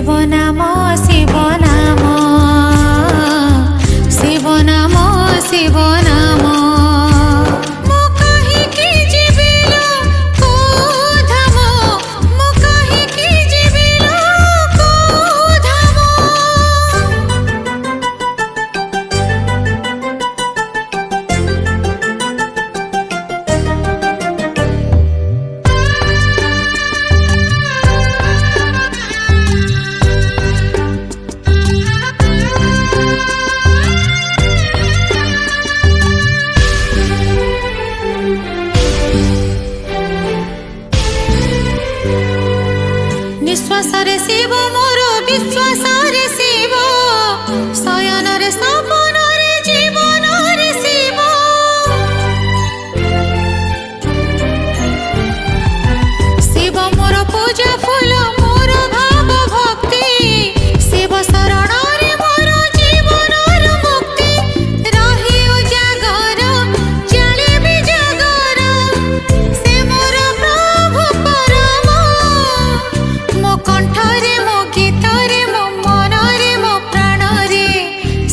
शिव नाम शिव नाम शिव नाम शिव नाम निश्वास रे शिव मोर विश्वास रे शिव शयन रे सपन रे जीवन रे शिव शिव मोर पूजा फूल मोर भाव भक्ति शिव शरण रे मोर जीवन रे मुक्ति रही उजागर जाने भी जागर से मोर प्रभु परम मो कंठरे मो गीतरे मो मनरे मो प्राणरे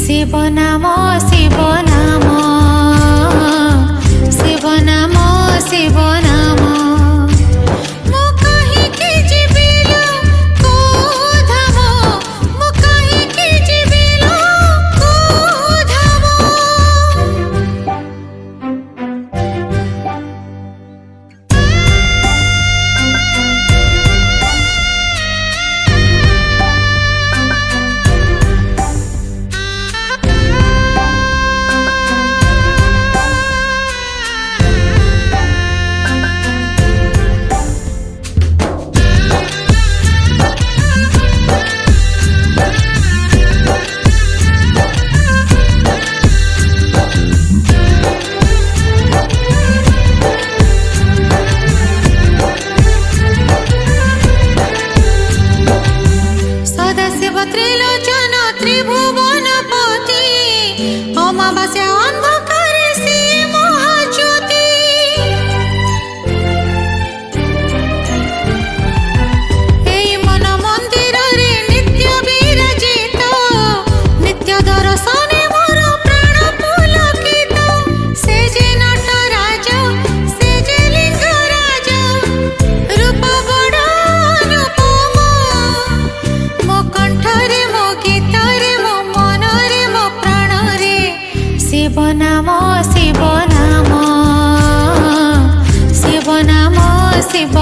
शिव नाम शिव नाम शिव नाम शिव नाम मो कहिके जीविलो को धाम मो कहिके जीविलो को धाम। त्रिलोचन त्रिभुवनपति अमावास्या अंधकार से महाज्योति एई मन मंदिर रे नित्य विराजित नित्य दर्शन मोर प्राण पुलकित से जे नटराज से जे लिंगराज रूप बड़ अनुपम मो कंठरे मो गीतरे मो मनरे मो प्राणरे शिव नाम शिव नाम शिव नाम शिव